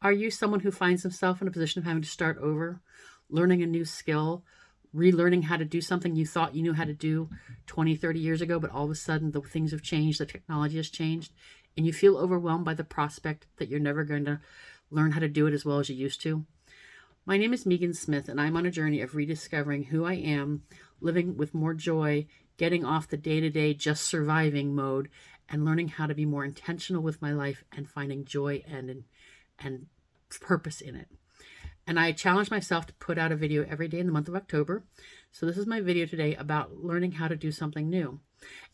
Are you someone who finds himself in a position of having to start over, learning a new skill, relearning how to do something you thought you knew how to do 20, 30 years ago, but all of a sudden the things have changed, the technology has changed, and you feel overwhelmed by the prospect that you're never going to learn how to do it as well as you used to? My name is Megan Smith, and I'm on a journey of rediscovering who I am, living with more joy, getting off the day to day just surviving mode, and learning how to be more intentional with my life and finding joy and purpose in it. And I challenge myself to put out a video every day in the month of October. So this is my video today about learning how to do something new.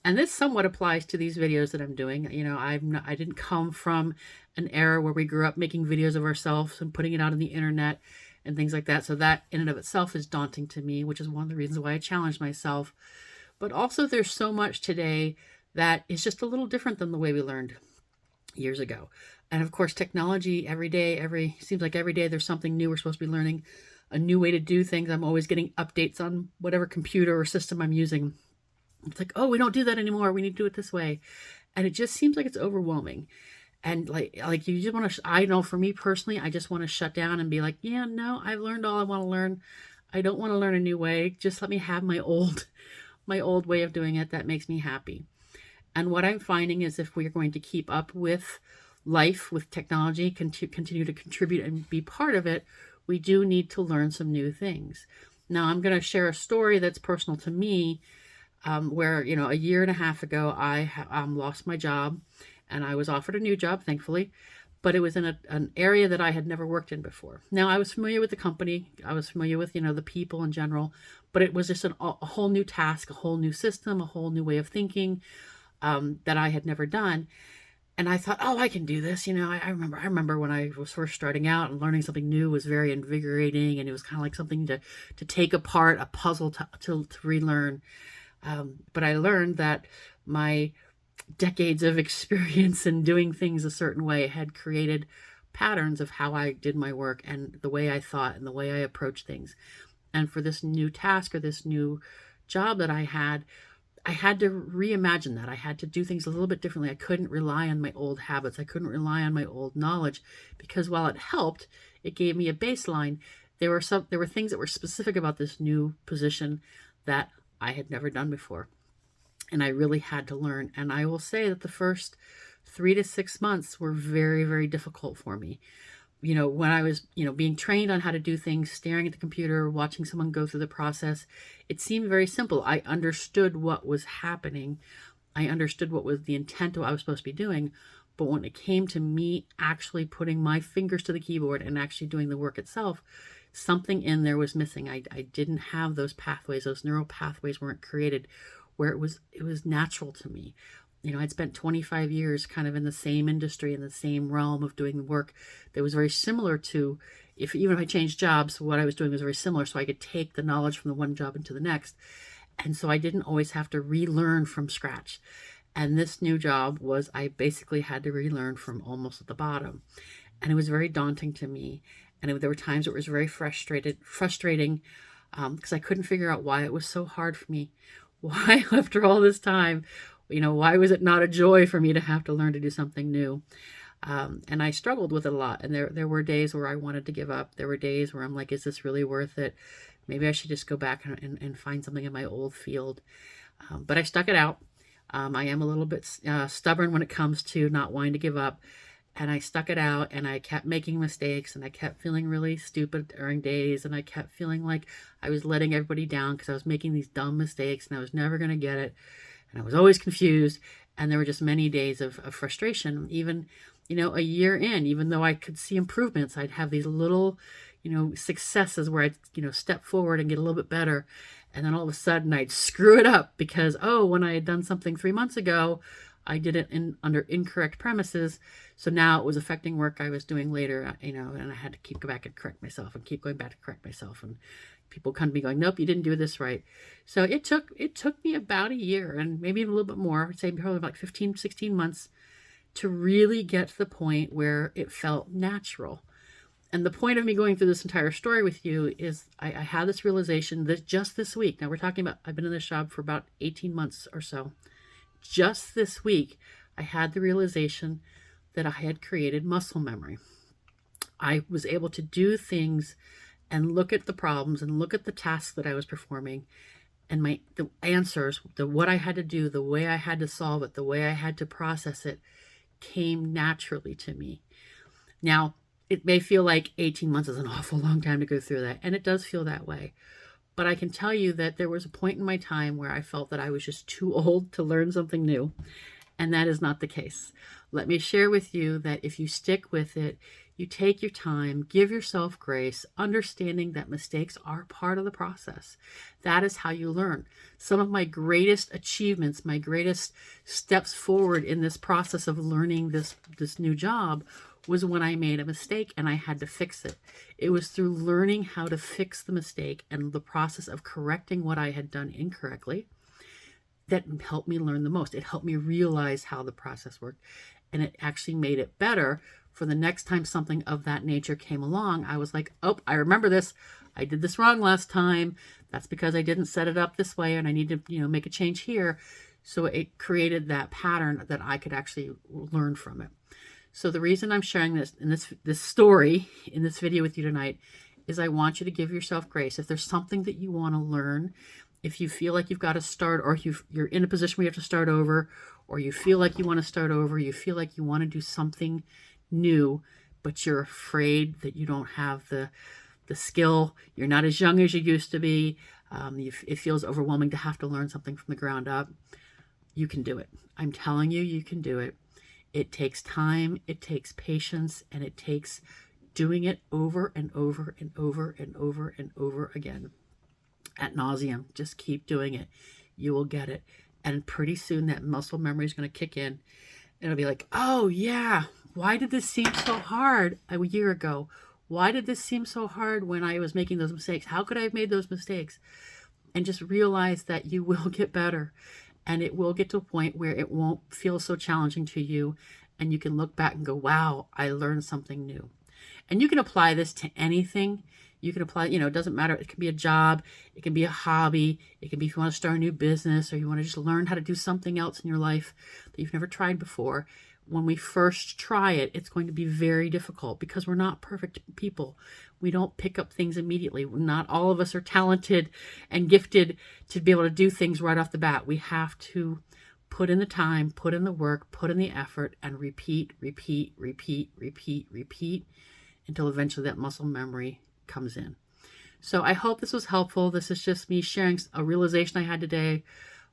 And this somewhat applies to these videos that I'm doing. You know, I didn't come from an era where we grew up making videos of ourselves and putting it out on the internet and things like that. So that in and of itself is daunting to me, which is one of the reasons why I challenge myself. But also there's so much today that is just a little different than the way we learned years ago. And of course, technology every day, seems like every day there's something new we're supposed to be learning, a new way to do things. I'm always getting updates on whatever computer or system I'm using. It's like, oh, we don't do that anymore. We need to do it this way. And it just seems like it's overwhelming. And like you just want to, I know for me personally, I just want to shut down and be like, yeah, no, I've learned all I want to learn. I don't want to learn a new way. Just let me have my old way of doing it. That makes me happy. And what I'm finding is if we're going to keep up with life, with technology, continue to contribute and be part of it, we do need to learn some new things. Now, I'm going to share a story that's personal to me, where, you know, a year and a half ago, I lost my job and I was offered a new job, thankfully, but it was in an area that I had never worked in before. Now, I was familiar with the company. I was familiar with, you know, the people in general, but it was just a whole new task, a whole new system, a whole new way of thinking, that I had never done. And I thought, oh, I can do this. You know, I remember when I was first starting out and learning something new was very invigorating, and it was kind of like something to take apart, a puzzle to relearn. But I learned that my decades of experience in doing things a certain way had created patterns of how I did my work and the way I thought and the way I approached things. And for this new task or this new job that I had to reimagine that. I had to do things a little bit differently. I couldn't rely on my old habits. I couldn't rely on my old knowledge, because while it helped, it gave me a baseline. There were things that were specific about this new position that I had never done before. And I really had to learn. And I will say that the first 3 to 6 months were very, very difficult for me. You know, when I was, you know, being trained on how to do things, staring at the computer, watching someone go through the process, it seemed very simple. I understood what was happening. I understood what was the intent of what I was supposed to be doing. But when it came to me actually putting my fingers to the keyboard and actually doing the work itself, something in there was missing. I didn't have those pathways. Those neural pathways weren't created where it was natural to me. You know, I'd spent 25 years kind of in the same industry, in the same realm of doing the work that was very similar to, even if I changed jobs, what I was doing was very similar. So I could take the knowledge from the one job into the next. And so I didn't always have to relearn from scratch. And this new job was, I basically had to relearn from almost at the bottom. And it was very daunting to me. And there were times it was very frustrating, because I couldn't figure out why it was so hard for me. Why, after all this time, you know, why was it not a joy for me to have to learn to do something new? And I struggled with it a lot. And there were days where I wanted to give up. There were days where I'm like, is this really worth it? Maybe I should just go back and find something in my old field. But I stuck it out. I am a little bit stubborn when it comes to not wanting to give up. And I stuck it out, and I kept making mistakes, and I kept feeling really stupid during days, and I kept feeling like I was letting everybody down because I was making these dumb mistakes and I was never going to get it. And I was always confused. And there were just many days of frustration. Even, you know, a year in, even though I could see improvements, I'd have these little, you know, successes where I'd, you know, step forward and get a little bit better. And then all of a sudden I'd screw it up because, oh, when I had done something 3 months ago, I did it under incorrect premises. So now it was affecting work I was doing later, you know, and I had to keep going back and correct myself and keep going back to correct myself. And people come to me going, nope, you didn't do this right. So it took me about a year, and maybe even a little bit more, I'd say probably like 15, 16 months to really get to the point where it felt natural. And the point of me going through this entire story with you is I had this realization that just this week, now we're talking about, I've been in this job for about 18 months or so. Just this week, I had the realization that I had created muscle memory. I was able to do things and look at the problems and look at the tasks that I was performing, and the answers, the what I had to do, the way I had to solve it, the way I had to process it came naturally to me. Now, it may feel like 18 months is an awful long time to go through that, and it does feel that way. But I can tell you that there was a point in my time where I felt that I was just too old to learn something new, and that is not the case. Let me share with you that if you stick with it, you take your time, give yourself grace, understanding that mistakes are part of the process. That is how you learn. Some of my greatest achievements, my greatest steps forward in this process of learning this new job was when I made a mistake and I had to fix it. It was through learning how to fix the mistake and the process of correcting what I had done incorrectly that helped me learn the most. It helped me realize how the process worked, and it actually made it better for the next time something of that nature came along. I was like, oh, I remember this. I did this wrong last time. That's because I didn't set it up this way and I need to, make a change here. So it created that pattern that I could actually learn from it. So the reason I'm sharing this in this story in this video with you tonight is I want you to give yourself grace. If there's something that you want to learn, if you feel like you've got to start, or you're in a position where you have to start over, or you feel like you want to start over, you feel like you want to do something new, but you're afraid that you don't have the skill, you're not as young as you used to be, it feels overwhelming to have to learn something from the ground up, you can do it. I'm telling you, you can do it. It takes time, it takes patience, and it takes doing it over and over and over and over and over again. Ad nauseum. Just keep doing it. You will get it. And pretty soon that muscle memory is going to kick in. It'll be like, oh yeah, why did this seem so hard a year ago? Why did this seem so hard when I was making those mistakes? How could I have made those mistakes? And just realize that you will get better. And it will get to a point where it won't feel so challenging to you. And you can look back and go, wow, I learned something new. And you can apply this to anything. You can apply, it doesn't matter. It can be a job. It can be a hobby. It can be if you want to start a new business, or you want to just learn how to do something else in your life that you've never tried before. When we first try it, it's going to be very difficult because we're not perfect people. We don't pick up things immediately. Not all of us are talented and gifted to be able to do things right off the bat. We have to put in the time, put in the work, put in the effort, and repeat until eventually that muscle memory comes in. So I hope this was helpful. This is just me sharing a realization I had today,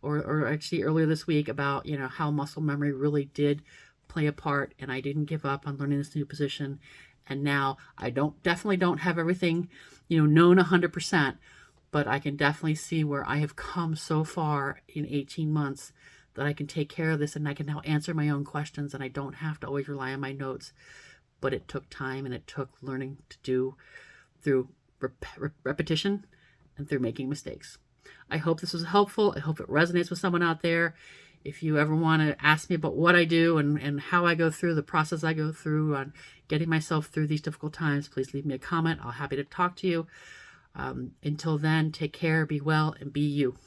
or actually earlier this week, about how muscle memory really did play a part, and I didn't give up on learning this new position. And now I definitely don't have everything known 100%, but I can definitely see where I have come so far in 18 months that I can take care of this, and I can now answer my own questions, and I don't have to always rely on my notes. But it took time, and it took learning to do through repetition and through making mistakes. I hope this was helpful. I hope it resonates with someone out there. If you ever want to ask me about what I do and how I go through the process I go through on getting myself through these difficult times, please leave me a comment. I'll be happy to talk to you. Until then, take care, be well, and be you.